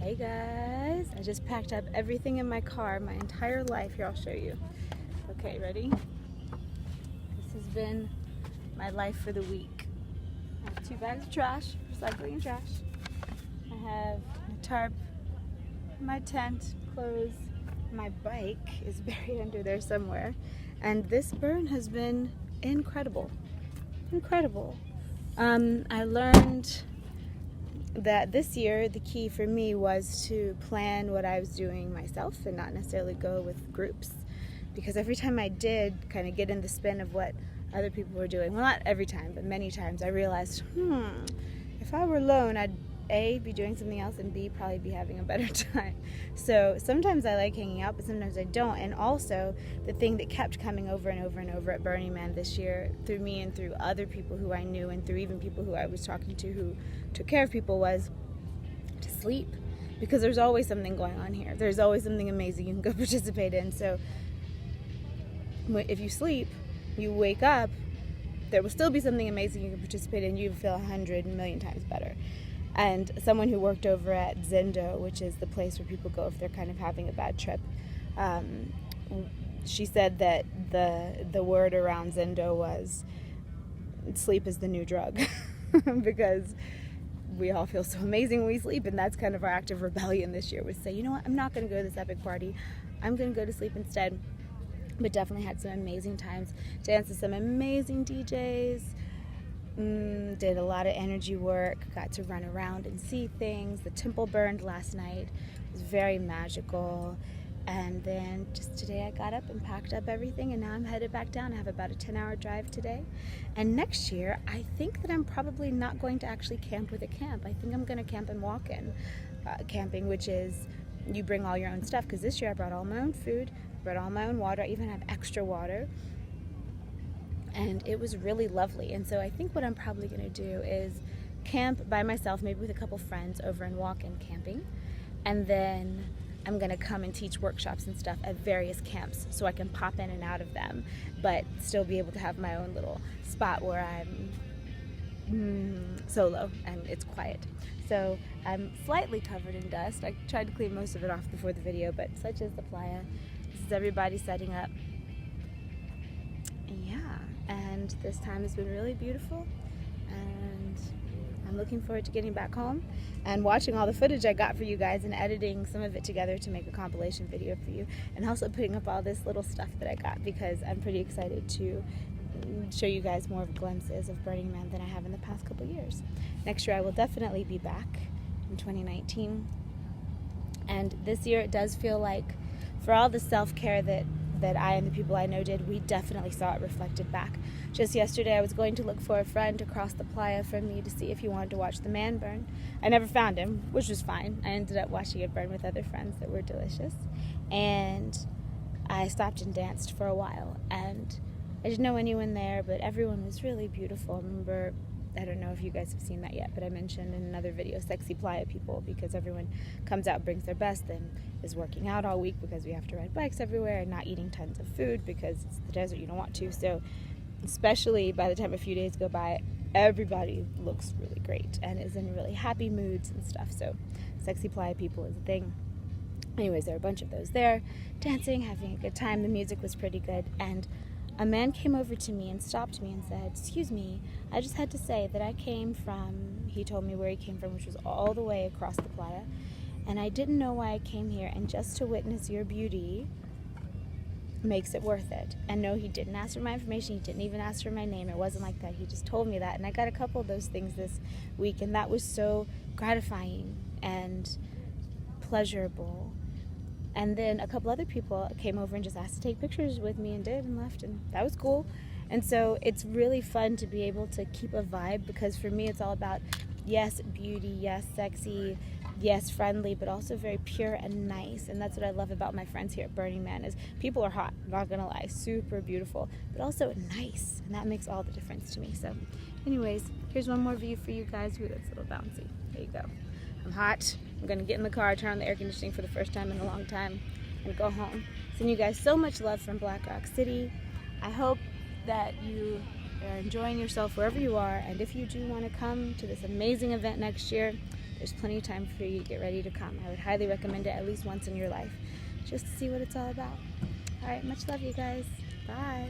Hey guys, I just packed up everything in my car, my entire life. Here, I'll show you. Okay, ready? This has been my life for the week. I have 2 bags of trash, recycling and trash. I have my tarp, my tent, clothes. My bike is buried under there somewhere. And this burn has been incredible. Incredible. I learned that this year the key for me was to plan what I was doing myself and not necessarily go with groups, because every time I did kind of get in the spin of what other people were doing, well, not every time, but many times, I realized, if I were alone, I'd A, be doing something else, and B, probably be having a better time. So sometimes I like hanging out, but sometimes I don't. And also, the thing that kept coming over and over and over at Burning Man this year, through me and through other people who I knew and through even people who I was talking to who took care of people, was to sleep. Because there's always something going on here. There's always something amazing you can go participate in. So if you sleep, you wake up, there will still be something amazing you can participate in. You feel 100 million times better. And someone who worked over at Zendo, which is the place where people go if they're kind of having a bad trip, she said that the word around Zendo was sleep is the new drug. Because we all feel so amazing when we sleep, and that's kind of our act of rebellion this year, was say, you know what, I'm not going to go to this epic party. I'm going to go to sleep instead. But definitely had some amazing times, danced with some amazing DJs, did a lot of energy work, got to run around and see things. The temple burned last night. It was very magical. And then just today I got up and packed up everything, and now I'm headed back down. I have about a 10-hour drive today. And next year, I think that I'm probably not going to actually camp with a camp. I think I'm going to camp and walk in camping, which is you bring all your own stuff. Because this year I brought all my own food, brought all my own water. I even have extra water. And it was really lovely. And so I think what I'm probably going to do is camp by myself, maybe with a couple friends, over and walk-in camping. And then I'm going to come and teach workshops and stuff at various camps so I can pop in and out of them, but still be able to have my own little spot where I'm solo and it's quiet. So I'm slightly covered in dust. I tried to clean most of it off before the video, but such is the playa. This is everybody setting up. And this time has been really beautiful, and I'm looking forward to getting back home and watching all the footage I got for you guys and editing some of it together to make a compilation video for you, and also putting up all this little stuff that I got, because I'm pretty excited to show you guys more of glimpses of Burning Man than I have in the past couple years. Next year I will definitely be back in 2019, and this year it does feel like, for all the self-care that I and the people I know did, we definitely saw it reflected back. Just yesterday I was going to look for a friend across the playa from me to see if he wanted to watch the man burn. I never found him, which was fine. I ended up watching it burn with other friends that were delicious. And I stopped and danced for a while, and I didn't know anyone there, but everyone was really beautiful. I remember, I don't know if you guys have seen that yet, but I mentioned in another video sexy playa people, because everyone comes out, brings their best, and is working out all week because we have to ride bikes everywhere, and not eating tons of food because it's the desert, you don't want to. So especially by the time a few days go by, everybody looks really great and is in really happy moods and stuff. So sexy playa people is a thing. Anyways, there were a bunch of those there, dancing, having a good time. The music was pretty good, and a man came over to me and stopped me and said, "Excuse me, I just had to say that I came from," he told me where he came from, which was all the way across the playa, "and I didn't know why I came here, and just to witness your beauty makes it worth it." And no, he didn't ask for my information. He didn't even ask for my name. It wasn't like that. He just told me that, and I got a couple of those things this week, and that was so gratifying and pleasurable. And then a couple other people came over and just asked to take pictures with me, and did, and left, and that was cool. And so it's really fun to be able to keep a vibe, because for me it's all about, yes, beauty, yes, sexy, yes, friendly, but also very pure and nice. And that's what I love about my friends here at Burning Man, is people are hot, not gonna lie, super beautiful, but also nice, and that makes all the difference to me. So anyways, here's one more view for you guys. Ooh, that's a little bouncy. There you go. I'm hot. I'm gonna get in the car, turn on the air conditioning for the first time in a long time, and go home. Send you guys so much love from Black Rock City. I hope that you are enjoying yourself wherever you are, and if you do want to come to this amazing event next year, there's plenty of time for you to get ready to come. I would highly recommend it at least once in your life, just to see what it's all about. All right, much love, you guys. Bye.